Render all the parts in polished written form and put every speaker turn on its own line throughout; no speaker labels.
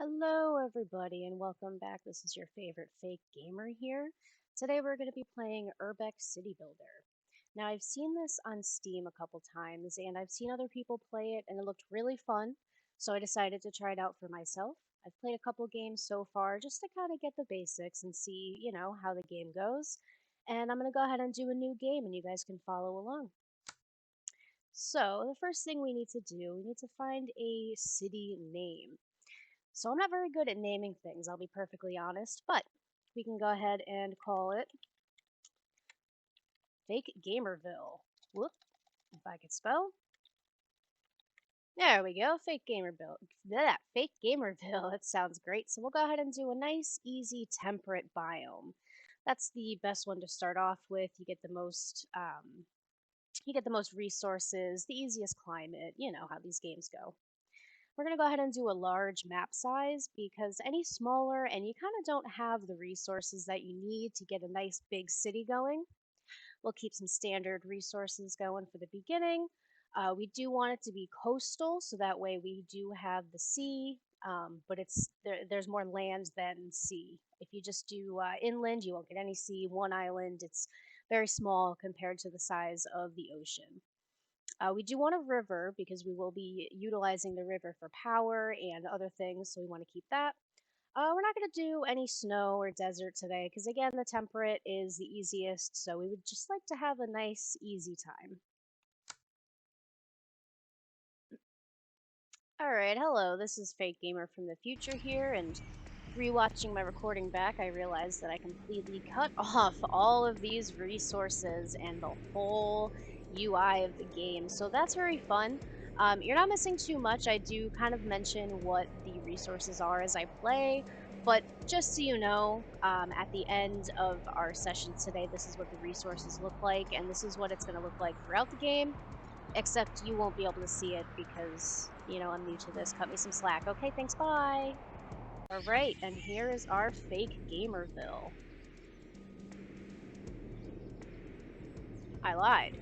Hello, everybody, and welcome back. This is your favorite fake gamer here. Today, we're going to be playing Urbek City Builder. Now, I've seen this on Steam a couple times, and I've seen other people play it, and it looked really fun, so I decided to try it out for myself. I've played a couple games so far just to kind of get the basics and see, how the game goes. And I'm going to go ahead and do a new game, and you guys can follow along. So, the first thing we need to do, we need to find a city name. So I'm not very good at naming things, I'll be perfectly honest, but we can go ahead and call it Phake Gaymerville. Whoop, if I could spell. There we go, Phake Gaymerville. Phake Gaymerville, that sounds great. So we'll go ahead and do a nice, easy, temperate biome. That's the best one to start off with. You get the most resources, the easiest climate, you know how these games go. We're going to go ahead and do a large map size because any smaller and you kind of don't have the resources that you need to get a nice big city going. We'll keep some standard resources going for the beginning. We do want it to be coastal, so that way we do have the sea, but there's more land than sea. If you just do inland, you won't get any sea. One island, it's very small compared to the size of the ocean. We do want a river because we will be utilizing the river for power and other things, so we want to keep that. We're not going to do any snow or desert today because, again, the temperate is the easiest, so we would just like to have a nice, easy time. Alright, hello, this is Fake Gamer from the future here, and rewatching my recording back, I realized that I completely cut off all of these resources and the whole UI of the game, so that's very fun. You're not missing too much. I do kind of mention what the resources are as I play, but just so you know, at the end of our session today, this is what the resources look like, and this is what it's going to look like throughout the game, except you won't be able to see it because, I'm new to this. Cut me some slack. Okay, thanks, bye! Alright, and here is our Phake Gaymerville. I lied.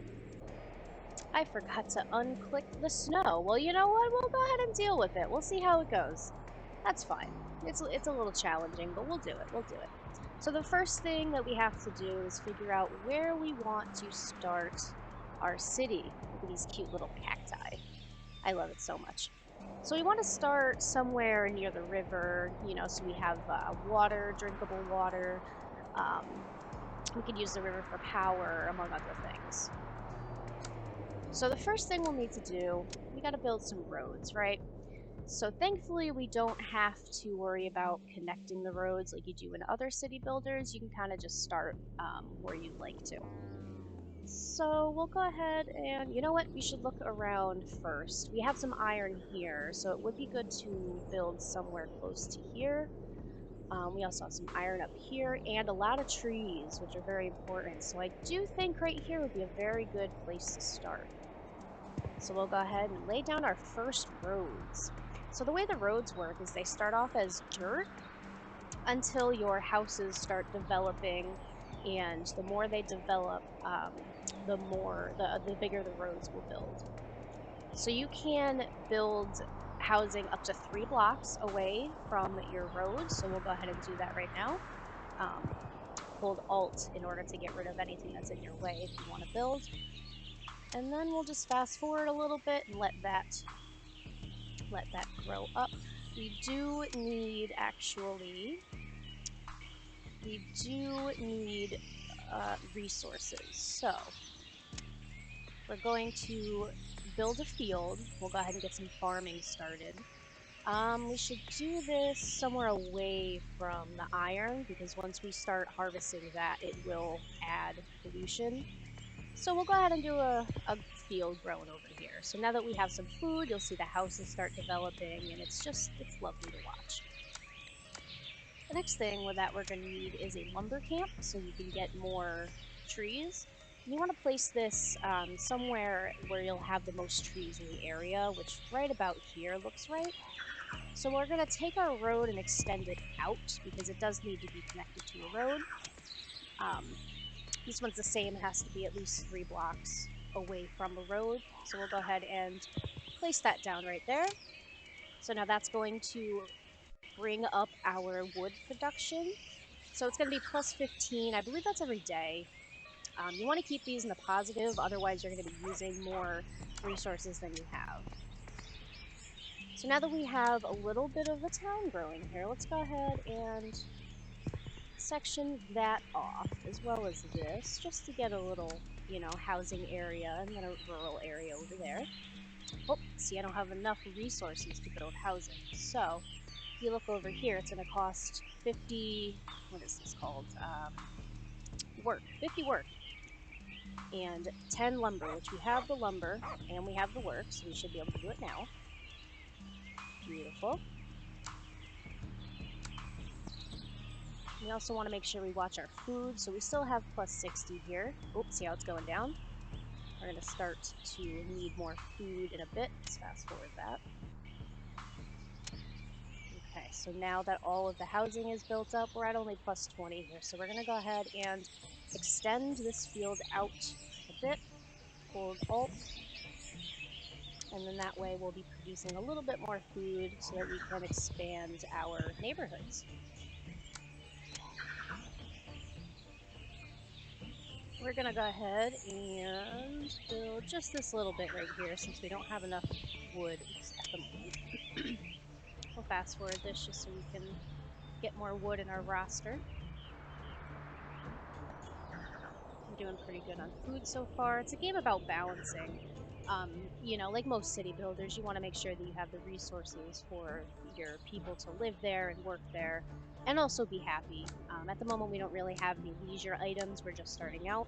I forgot to unclick the snow. Well, you know what? We'll go ahead and deal with it. We'll see how it goes. That's fine. It's a little challenging, but we'll do it. We'll do it. So the first thing that we have to do is figure out where we want to start our city. Look at these cute little cacti. I love it so much. So we want to start somewhere near the river, so we have water, drinkable water. We could use the river for power, among other things. So the first thing we'll need to do, we got to build some roads, right? So thankfully we don't have to worry about connecting the roads like you do in other city builders. You can kind of just start where you'd like to. So we'll go ahead and, you know what, we should look around first. We have some iron here, so it would be good to build somewhere close to here. We also have some iron up here, and a lot of trees, which are very important. So I do think right here would be a very good place to start. So we'll go ahead and lay down our first roads. So the way the roads work is they start off as dirt until your houses start developing, and the more they develop, the bigger the roads will build. So you can build housing up to 3 blocks away from your road, so we'll go ahead and do that right now. Hold Alt in order to get rid of anything that's in your way if you want to build. And then we'll just fast forward a little bit and let that grow up. We do need resources. So we're going to build a field. We'll go ahead and get some farming started. We should do this somewhere away from the iron because once we start harvesting that, it will add pollution. So we'll go ahead and do a field growing over here. So now that we have some food, you'll see the houses start developing, and it's lovely to watch. The next thing that we're going to need is a lumber camp, so you can get more trees. And you want to place this somewhere where you'll have the most trees in the area, which right about here looks right. So we're going to take our road and extend it out because it does need to be connected to a road. This one's the same, it has to be at least 3 blocks away from a road. So we'll go ahead and place that down right there. So now that's going to bring up our wood production. So it's going to be plus 15. I believe that's every day. You want to keep these in the positive, otherwise you're going to be using more resources than you have. So now that we have a little bit of a town growing here, let's go ahead and section that off, as well as this, just to get a little, housing area, and then a rural area over there. Oh, see, I don't have enough resources to build housing. So, if you look over here, it's going to cost 50, what is this called? Work. 50 work. And 10 lumber, which we have the lumber, and we have the work, so we should be able to do it now. Beautiful. We also want to make sure we watch our food, so we still have plus 60 here. Oops, see how it's going down? We're going to start to need more food in a bit. Let's fast forward that. Okay, so now that all of the housing is built up, we're at only plus 20 here. So we're going to go ahead and extend this field out a bit. Hold Alt. And then that way we'll be producing a little bit more food so that we can expand our neighborhoods. We're going to go ahead and build just this little bit right here since we don't have enough wood at the moment. We'll fast forward this just so we can get more wood in our roster. We're doing pretty good on food so far. It's a game about balancing. Like most city builders, you want to make sure that you have the resources for your people to live there and work there, and also be happy. At the moment, we don't really have any leisure items. We're just starting out,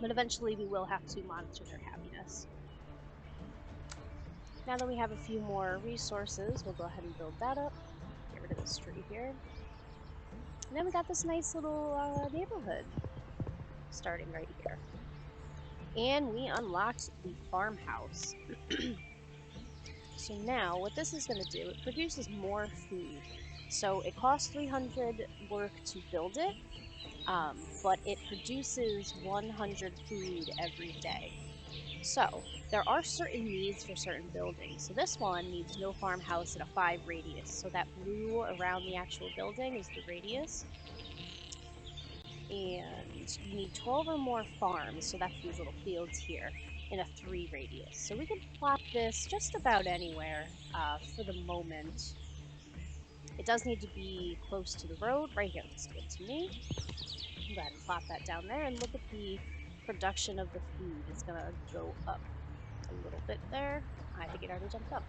but eventually we will have to monitor their happiness. Now that we have a few more resources, we'll go ahead and build that up. Get rid of this tree here. And then we got this nice little neighborhood starting right here. And we unlocked the farmhouse. So now, what this is going to do, it produces more food. So it costs 300 work to build it, but it produces 100 food every day. So, there are certain needs for certain buildings. So this one needs no farmhouse at a 5 radius. So that blue around the actual building is the radius. And you need 12 or more farms, so that's these little fields here, in a 3 radius. So we can plop this just about anywhere for the moment. It does need to be close to the road. Right here looks good to me. Go ahead and plop that down there, and look at the production of the food. It's going to go up a little bit there. I think it already jumped up.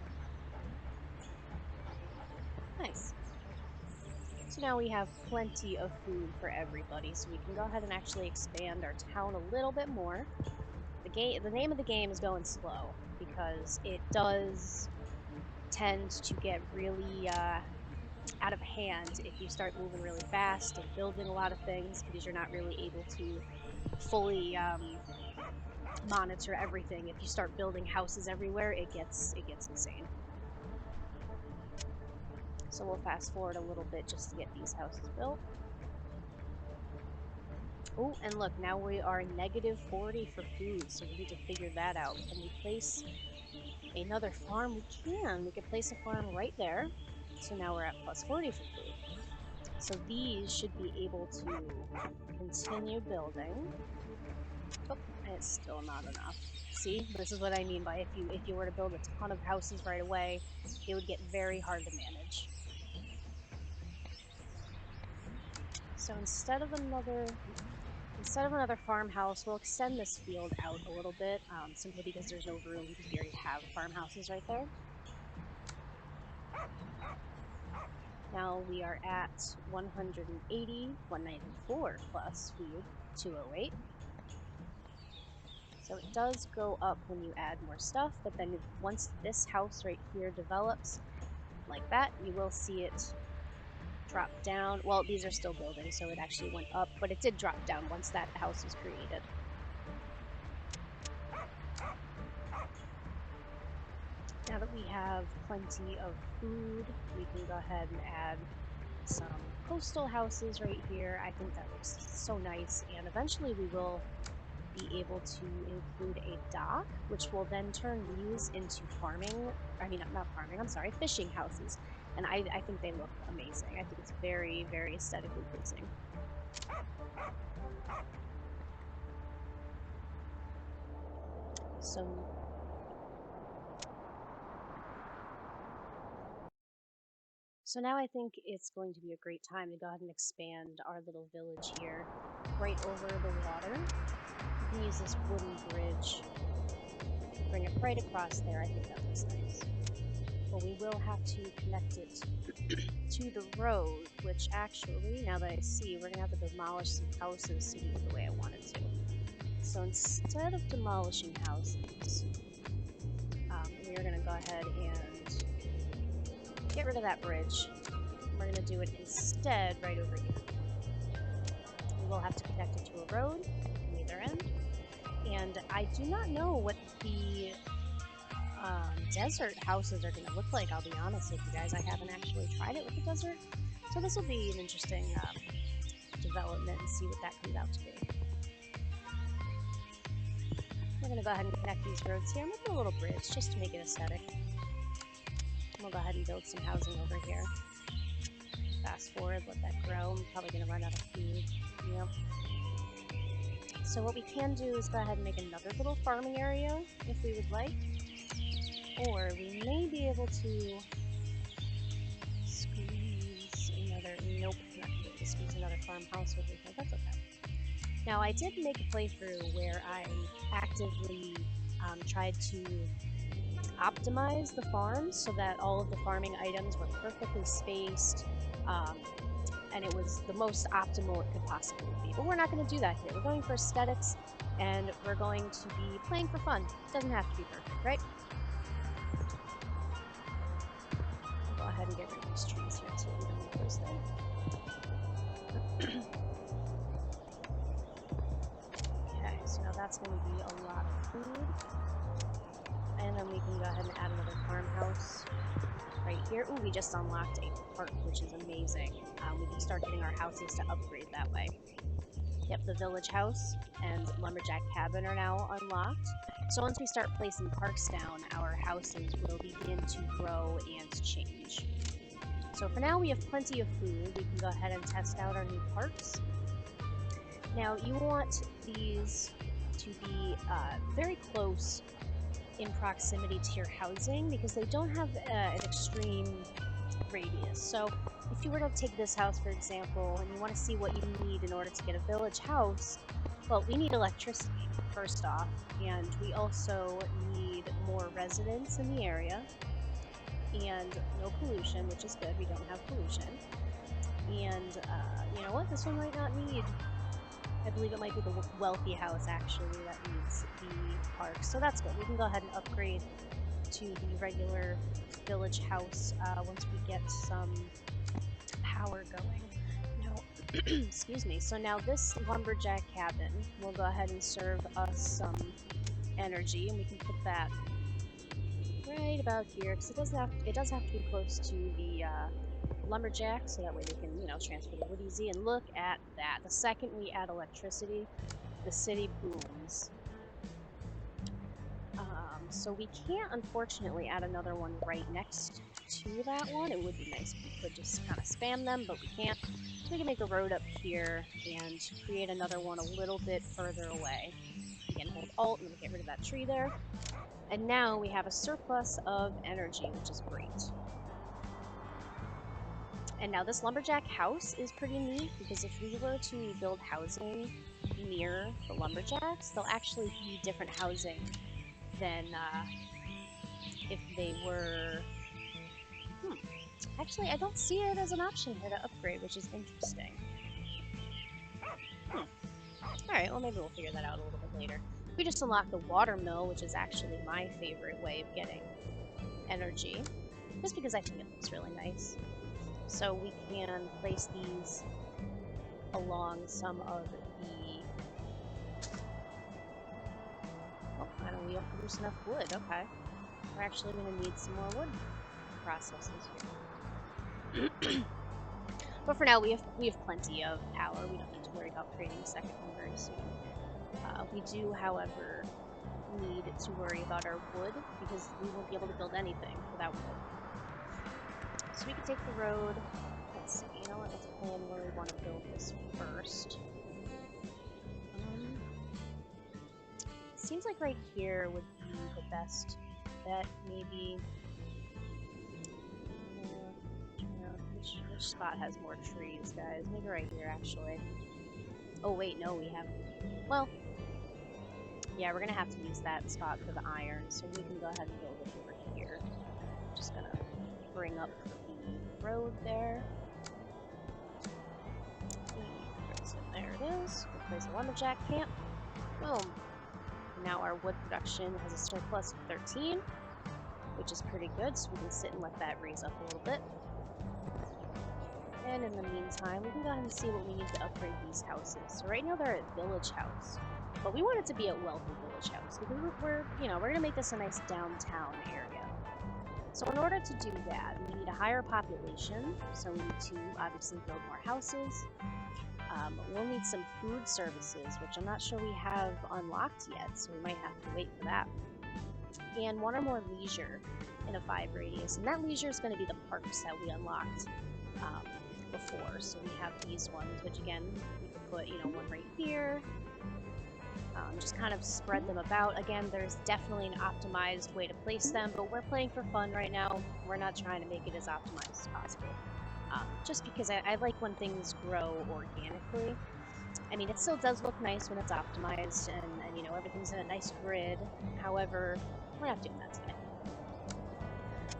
Nice. So now we have plenty of food for everybody, so we can go ahead and actually expand our town a little bit more. The name of the game is going slow, because it does tend to get really out of hand if you start moving really fast and building a lot of things, because you're not really able to fully monitor everything. If you start building houses everywhere, it gets insane. So we'll fast forward a little bit just to get these houses built. Oh, and look, now we are negative 40 for food, so we need to figure that out. Can we place another farm? We can. We can place a farm right there. So now we're at plus 40 for food. So these should be able to continue building. Oh, and it's still not enough. See, this is what I mean by if you were to build a ton of houses right away, it would get very hard to manage. So instead of another farmhouse, we'll extend this field out a little bit, simply because there's no room, because we already have farmhouses right there. Now we are at 180, 194 plus food, 208. So it does go up when you add more stuff, but then once this house right here develops like that, you will see it drop down. Well, these are still building, so it actually went up, but it did drop down once that house was created. Now that we have plenty of food, we can go ahead and add some coastal houses right here. I think that looks so nice, and eventually we will be able to include a dock, which will then turn these into fishing houses. And I think they look amazing. I think it's very, very aesthetically pleasing. So now I think it's going to be a great time to go ahead and expand our little village here right over the water. We can use this wooden bridge, bring it right across there. I think that looks nice. But we will have to connect it to the road, which actually, now that I see, we're going to have to demolish some houses to do it the way I want it to. So instead of demolishing houses, we are going to go ahead and get rid of that bridge. We're going to do it instead right over here. We will have to connect it to a road on either end. And I do not know what the desert houses are going to look like, I'll be honest with you guys. I haven't actually tried it with the desert. So this will be an interesting development and see what that comes out to be. We're going to go ahead and connect these roads here. I'm going to put a little bridge just to make it aesthetic. We'll go ahead and build some housing over here. Fast forward, let that grow. I'm probably going to run out of food. Yep. So what we can do is go ahead and make another little farming area if we would like. Or we may be able to squeeze another, nope, not going to squeeze another farmhouse over here. That's okay. Now I did make a playthrough where I actively tried to optimize the farm so that all of the farming items were perfectly spaced, and it was the most optimal it could possibly be. But we're not going to do that here. We're going for aesthetics, and we're going to be playing for fun. It doesn't have to be perfect, right? I'll go ahead and get rid of these trees here so we don't need those there. Okay, so now that's going to be a lot of food. And then we can go ahead and add another farmhouse right here. Ooh, we just unlocked a park, which is amazing. We can start getting our houses to upgrade that way. Yep, the village house and lumberjack cabin are now unlocked. So once we start placing parks down, our houses will begin to grow and change. So for now, we have plenty of food. We can go ahead and test out our new parks. Now, you want these to be very close in proximity to your housing because they don't have an extreme radius. So if you were to take this house, for example, and you want to see what you need in order to get a village house, well, we need electricity, first off, and we also need more residents in the area, and no pollution, which is good. We don't have pollution. And you know what? This one might not need... I believe it might be the wealthy house, actually, that needs the park. So that's good. We can go ahead and upgrade to the regular village house once we get some power going. Now, excuse me. So now this lumberjack cabin will go ahead and serve us some energy, and we can put that right about here, because it does have to be close to the lumberjack, so that way they can, transfer the wood easy. And look at that. The second we add electricity, the city booms. So we can't, unfortunately, add another one right next to that one. It would be nice if we could just kind of spam them, but we can't. So we can make a road up here and create another one a little bit further away. Again, hold Alt and we'll get rid of that tree there. And now we have a surplus of energy, which is great. And now this lumberjack house is pretty neat because if we were to build housing near the lumberjacks, they'll actually be different housing than if they were... Actually, I don't see it as an option here to upgrade, which is interesting. Alright, well maybe we'll figure that out a little bit later. We just unlocked the water mill, which is actually my favorite way of getting energy, just because I think it looks really nice. So we can place these along some of the... Oh, we don't produce enough wood. Okay. We're actually going to need some more wood processes here. But for now, we have plenty of power. We don't need to worry about creating a second one very soon. We do, however, need to worry about our wood because we won't be able to build anything without wood. So we can take the road. Let's see, you know what, let's plan where we want to build this first. Seems like right here would be the best bet, maybe. Which spot has more trees, guys? Maybe right here, actually. Oh, wait, no, we have... Well, yeah, we're gonna have to use that spot for the iron, so we can go ahead and build it over here. Just gonna bring up the road there. There it is. We'll place a lumberjack camp. Boom. Now our wood production has a surplus of 13, which is pretty good, so we can sit and let that raise up a little bit. And in the meantime, we can go ahead and see what we need to upgrade these houses. So right now they're at Village House, but we want it to be a wealthy Village House because we're gonna make this a nice downtown area. So in order to do that, we need a higher population. So we need to obviously build more houses. We'll need some food services, which I'm not sure we have unlocked yet, so we might have to wait for that. And one or more leisure in a 5 radius, and that leisure is going to be the parks that we unlocked before. So we have these ones, which again, we could put, one right here. Just kind of spread them about. Again, there's definitely an optimized way to place them, but we're playing for fun right now. We're not trying to make it as optimized as possible. Just because I like when things grow organically. I mean, it still does look nice when it's optimized and everything's in a nice grid. However, we're not doing that today.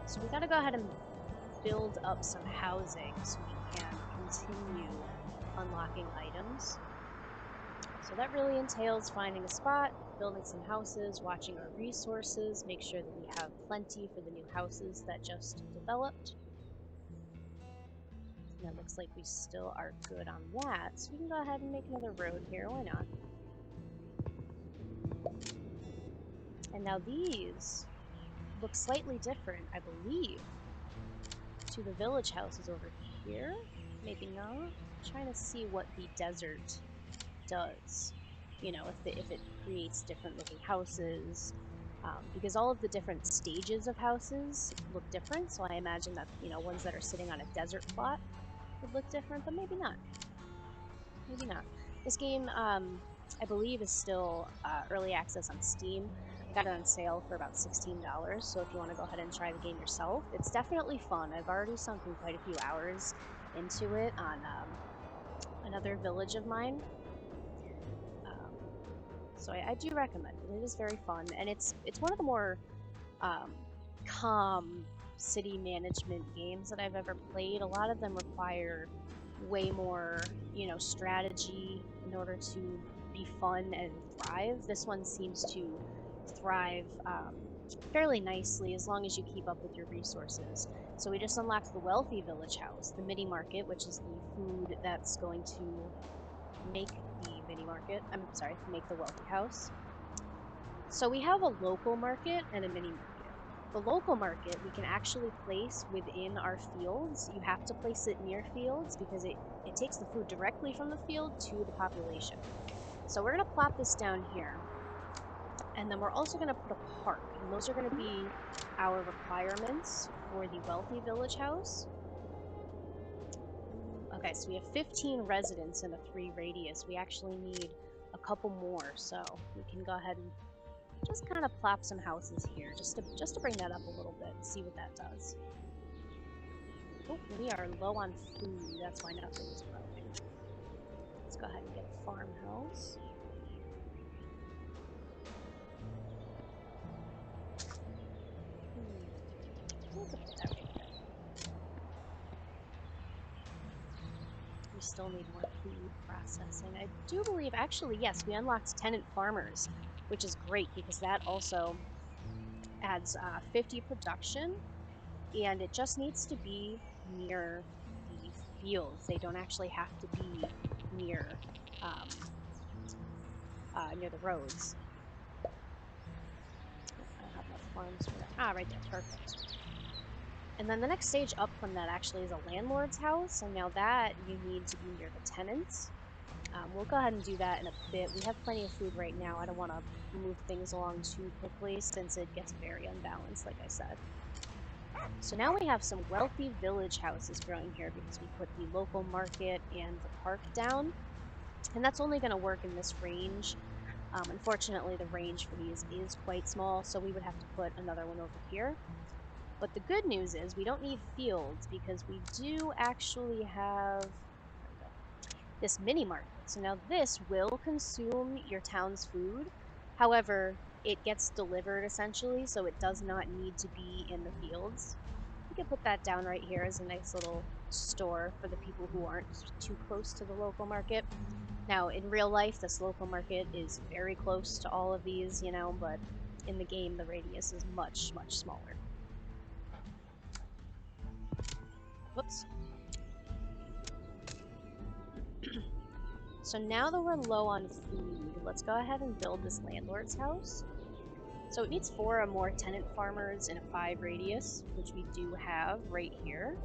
So we gotta go ahead and build up some housing so we can continue unlocking items. So that really entails finding a spot, building some houses, watching our resources, make sure that we have plenty for the new houses that just developed. And it looks like we still are good on that, so we can go ahead and make another road here, why not? And now these look slightly different, I believe, to the village houses over here. Maybe not. I'm trying to see what the desert does. If it creates different looking houses. Because all of the different stages of houses look different, so I imagine that, ones that are sitting on a desert plot would look different, but maybe not. Maybe not. This game, I believe, is still early access on Steam. Got it on sale for about $16, so if you want to go ahead and try the game yourself, it's definitely fun. I've already sunk in quite a few hours into it on another village of mine. So I do recommend it. It is very fun, and it's one of the more calm city management games that I've ever played. A lot of them require way more, strategy in order to be fun and thrive. This one seems to thrive fairly nicely as long as you keep up with your resources. So we just unlocked the wealthy village house, the mini market, which is the food that's going to make the mini market. I'm sorry, make the wealthy house. So we have a local market and a mini market. The local market we can actually place within our fields. You have to place it near fields because it takes the food directly from the field to the population. So we're going to plop this down here. And then we're also going to put a park. And those are going to be our requirements for the wealthy village house. Okay, so we have 15 residents in a 3 radius. We actually need a couple more, so we can go ahead and just kind of plop some houses here, just to bring that up a little bit and see what that does. Oh, we are low on food. That's why nothing's growing. Let's go ahead and get a farmhouse. We could put that right there. We still need more food processing. I do believe, actually, yes, we unlocked tenant farmers, which is great because that also adds 50 production, and it just needs to be near the fields. They don't actually have to be near near the roads. I don't have enough farms for that. Ah, right there, perfect. And then the next stage up from that actually is a landlord's house, and now that you need to be near the tenants. We'll go ahead and do that in a bit. We have plenty of food right now. I don't want to move things along too quickly since it gets very unbalanced, like I said. So now we have some wealthy village houses growing here because we put the local market and the park down. And that's only going to work in this range. Unfortunately, the range for these is quite small, so we would have to put another one over here. But the good news is we don't need fields because we do actually have, there we go, this mini market. So now this will consume your town's food. However, it gets delivered essentially, so it does not need to be in the fields. We could put that down right here as a nice little store for the people who aren't too close to the local market. Now, in real life, this local market is very close to all of these, you know, but in the game, the radius is much, much smaller. Whoops. So now that we're low on food, let's go ahead and build this landlord's house. So it needs 4 or more tenant farmers in a 5 radius, which we do have right here.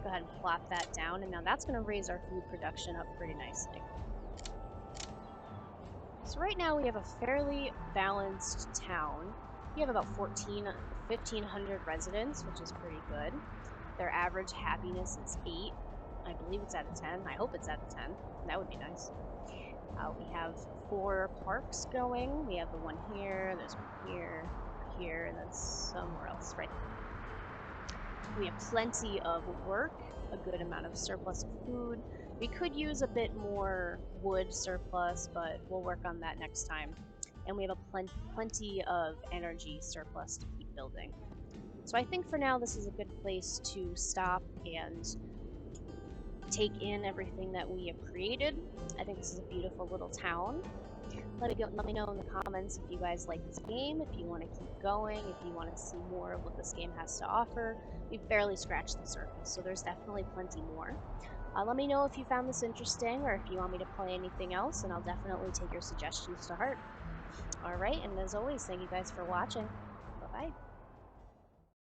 Go ahead and plop that down, and now that's going to raise our food production up pretty nicely. So right now we have a fairly balanced town. We have about 1,500 residents, which is pretty good. Their average happiness is 8. I believe it's out of 10. I hope it's out of 10. That would be nice. We have 4 parks going. We have the one here, there's one here, here, and then somewhere else, right? We have plenty of work, a good amount of surplus of food. We could use a bit more wood surplus, but we'll work on that next time. And we have a plenty of energy surplus to keep building. So I think for now this is a good place to stop and take in everything that we have created. I think this is a beautiful little town. Let me know in the comments if you guys like this game, if you want to keep going, if you want to see more of what this game has to offer. We've barely scratched the surface, so there's definitely plenty more. Let me know if you found this interesting or if you want me to play anything else, and I'll definitely take your suggestions to heart. Alright, and as always, thank you guys for watching. Bye-bye.